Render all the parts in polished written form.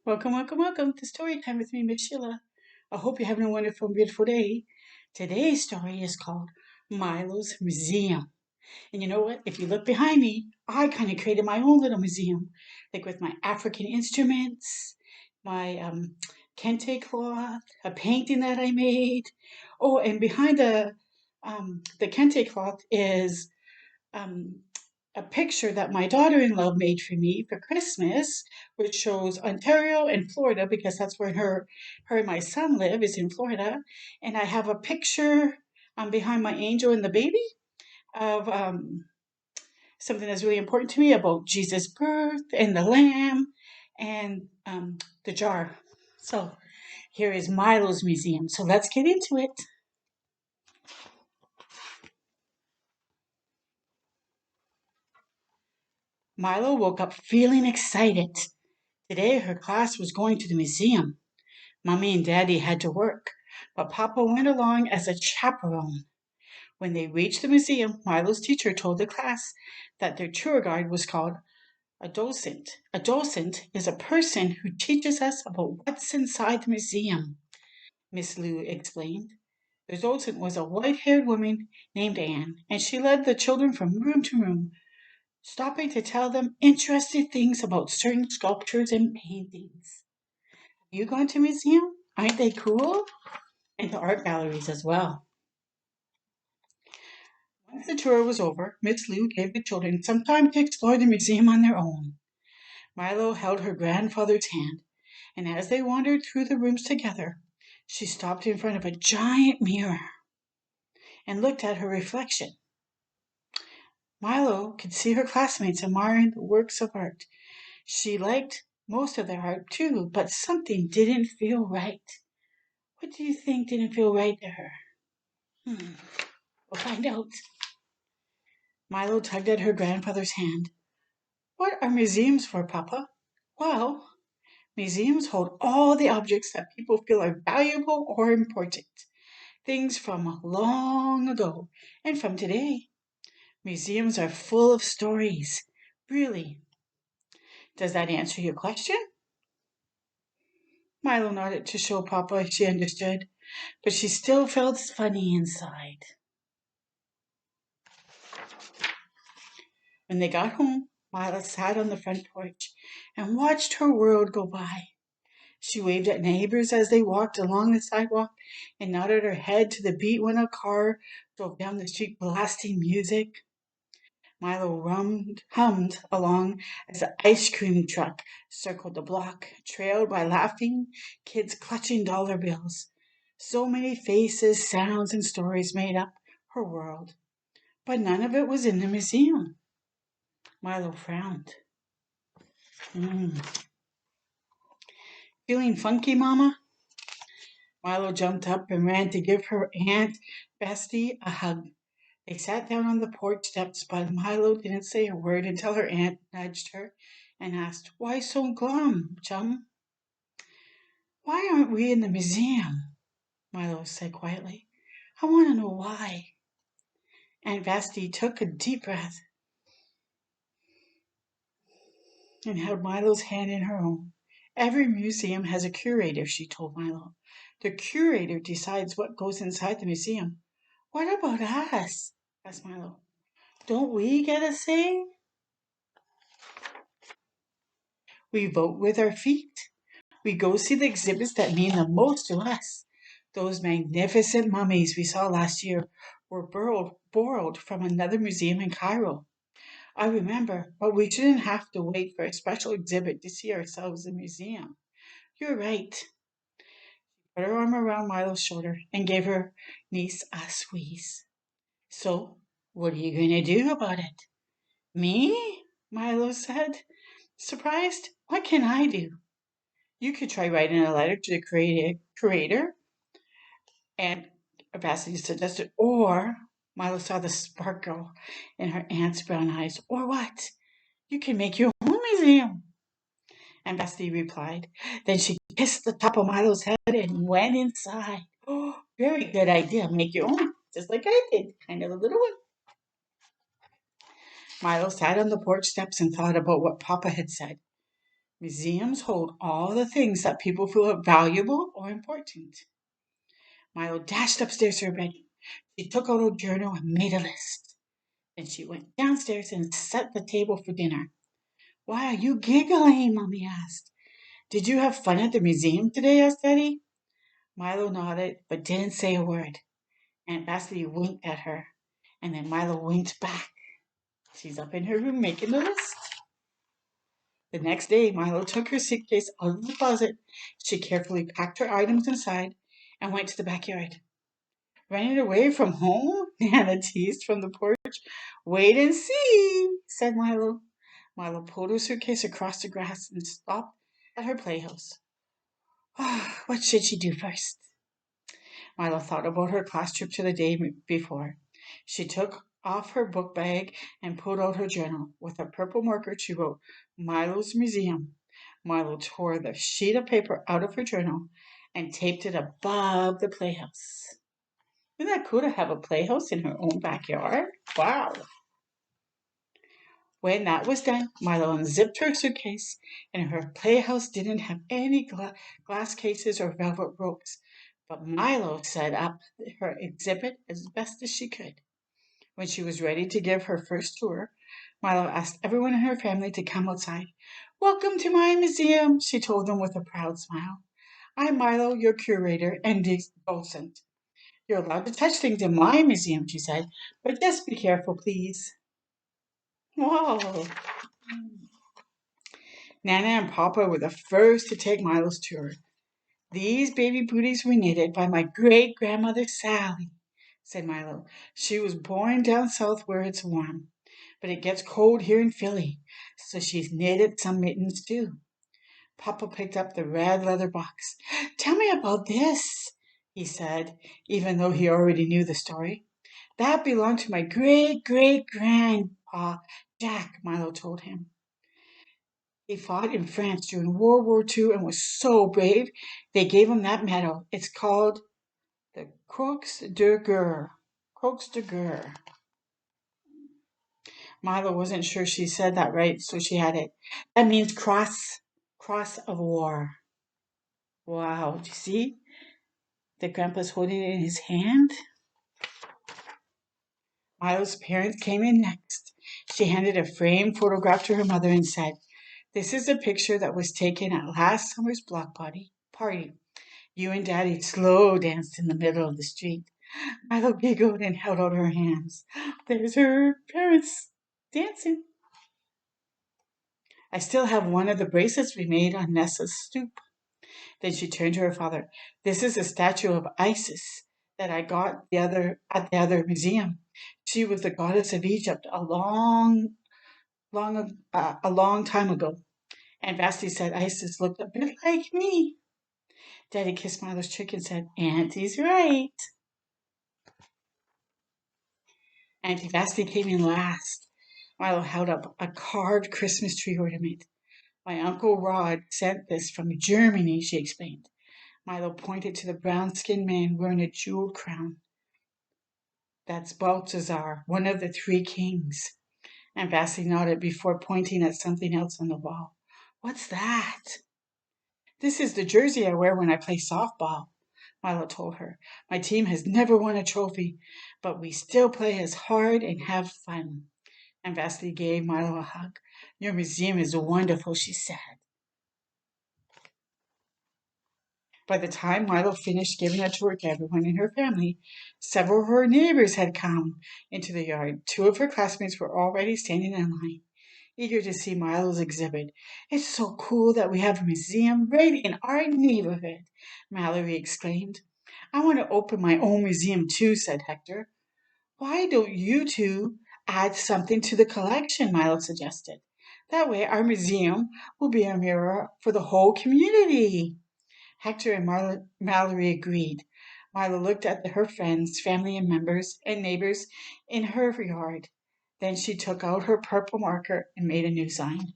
Welcome, welcome, welcome to Story Time with me, Miss Sheila. I hope you're having a wonderful, beautiful day. Today's story is called Milo's Museum. And you know what? If you look behind me, I kind of created my own little museum, like with my African instruments, my kente cloth, a painting that I made. Oh, and behind the kente cloth is um, a picture that my daughter-in-law made for me for Christmas, which shows Ontario and Florida because that's where her and my son live is in Florida. And I have a picture behind my angel and the baby of something that's really important to me about Jesus' birth and the lamb and the jar. So here is Milo's museum. So let's get into it. Milo woke up feeling excited. Today her class was going to the museum. Mommy and Daddy had to work, but Papa went along as a chaperone. When they reached the museum, Milo's teacher told the class that their tour guide was called a docent. A docent is a person who teaches us about what's inside the museum, Miss Lou explained. The docent was a white-haired woman named Anne, and she led the children from room to room, stopping to tell them interesting things about certain sculptures and paintings. You gone to museum? Aren't they cool? And to art galleries as well. Once the tour was over, Miss Lou gave the children some time to explore the museum on their own. Milo held her grandfather's hand, and as they wandered through the rooms together, she stopped in front of a giant mirror and looked at her reflection. Milo could see her classmates admiring the works of art. She liked most of their art too, but something didn't feel right. What do you think didn't feel right to her? Hmm, we'll find out. Milo tugged at her grandfather's hand. What are museums for, Papa? Well, museums hold all the objects that people feel are valuable or important. Things from long ago and from today. Museums are full of stories. Really. Does that answer your question? Milo nodded to show Papa she understood, but she still felt funny inside. When they got home, Milo sat on the front porch and watched her world go by. She waved at neighbors as they walked along the sidewalk and nodded her head to the beat when a car drove down the street blasting music. Milo hummed along as the ice cream truck circled the block, trailed by laughing kids clutching dollar bills. So many faces, sounds, and stories made up her world, but none of it was in the museum. Milo frowned. "Hmm. Feeling funky, Mama?" Milo jumped up and ran to give her Aunt Bestie a hug. They sat down on the porch steps, but Milo didn't say a word until her aunt nudged her and asked, Why so glum, chum? Why aren't we in the museum? Milo said quietly. I want to know why. Aunt Bestie took a deep breath and held Milo's hand in her own. Every museum has a curator, she told Milo. The curator decides what goes inside the museum. What about us? Asked Milo. Don't we get a say? We vote with our feet. We go see the exhibits that mean the most to us. Those magnificent mummies we saw last year were borrowed from another museum in Cairo. I remember, but we shouldn't have to wait for a special exhibit to see ourselves in the museum. You're right. Put her arm around Milo's shoulder and gave her niece a squeeze. So, what are you going to do about it? Me? Milo said, surprised. What can I do? You could try writing a letter to the creator and Vasily suggested, or Milo saw the sparkle in her aunt's brown eyes. Or what? You can make your own museum. And Vasily replied. Then she kissed the top of Milo's head and went inside. Oh, very good idea. Make your own, just like I did. Kind of a little one. Milo sat on the porch steps and thought about what Papa had said. Museums hold all the things that people feel are valuable or important. Milo dashed upstairs to her bedroom. She took out a journal and made a list. Then she went downstairs and set the table for dinner. Why are you giggling? Mommy asked. Did you have fun at the museum today? Asked Daddy. Milo nodded but didn't say a word. Aunt Vasily winked at her, and then Milo winked back. She's up in her room making the list. The next day, Milo took her suitcase out of the closet. She carefully packed her items inside and went to the backyard. Running away from home? Nana teased from the porch. Wait and see, said Milo. Milo pulled her suitcase across the grass and stopped at her playhouse. What should she do first? Milo thought about her class trip to the day before. She took off her book bag and pulled out her journal. With a purple marker, she wrote Milo's Museum. Milo tore the sheet of paper out of her journal and taped it above the playhouse. Isn't that cool to have a playhouse in her own backyard? Wow. When that was done, Milo unzipped her suitcase, and her playhouse didn't have any glass cases or velvet ropes. But Milo set up her exhibit as best as she could. When she was ready to give her first tour, Milo asked everyone in her family to come outside. Welcome to my museum, she told them with a proud smile. I'm Milo, your curator and docent. You're allowed to touch things in my museum, she said, but just be careful, please. Whoa. Nana and Papa were the first to take Milo's tour. These baby booties were knitted by my great-grandmother Sally, said Milo. She was born down south where it's warm, but it gets cold here in Philly, so she's knitted some mittens too. Papa picked up the red leather box. Tell me about this, he said, even though he already knew the story. That belonged to my great-great-grandpa, Jack, Milo told him. He fought in France during World War II and was so brave, they gave him that medal. It's called the Croix de Guerre. Croix de Guerre. Milo wasn't sure she said that right, so she had it. That means cross of war. Wow, do you see? The grandpa's holding it in his hand. Milo's parents came in next. She handed a framed photograph to her mother and said, This is a picture that was taken at last summer's block party. You and Daddy slow danced in the middle of the street. Milo giggled and held out her hands. There's her parents dancing. I still have one of the bracelets we made on Nessa's stoop. Then she turned to her father. This is a statue of Isis that I got at the other museum. She was the goddess of Egypt a long time ago. And Vasti said Isis looked a bit like me. Daddy kissed Milo's cheek and said, Auntie's right. Auntie Vasti came in last. Milo held up a carved Christmas tree ornament. My Uncle Rod sent this from Germany, she explained. Milo pointed to the brown-skinned man wearing a jeweled crown. That's Balthazar, one of the three kings. And Vasti nodded before pointing at something else on the wall. What's that? This is the jersey I wear when I play softball, Milo told her. My team has never won a trophy, but we still play as hard and have fun. And Vasti gave Milo a hug. Your museum is wonderful, she said. By the time Milo finished giving a tour to everyone in her family, several of her neighbors had come into the yard. Two of her classmates were already standing in line, eager to see Milo's exhibit. It's so cool that we have a museum right in our neighborhood, Mallory exclaimed. I want to open my own museum too, said Hector. Why don't you two add something to the collection, Milo suggested. That way our museum will be a mirror for the whole community. Hector and Mallory agreed. Milo looked at her friends, family and members, and neighbors in her yard. Then she took out her purple marker and made a new sign.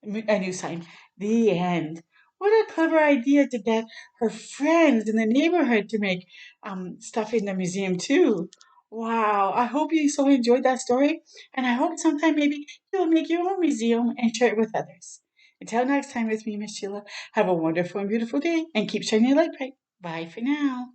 The end. What a clever idea to get her friends in the neighborhood to make stuff in the museum too. Wow, I hope you so enjoyed that story, and I hope sometime maybe you'll make your own museum and share it with others. Until next time with me, Miss Sheila, have a wonderful and beautiful day and keep shining your light bright. Bye for now.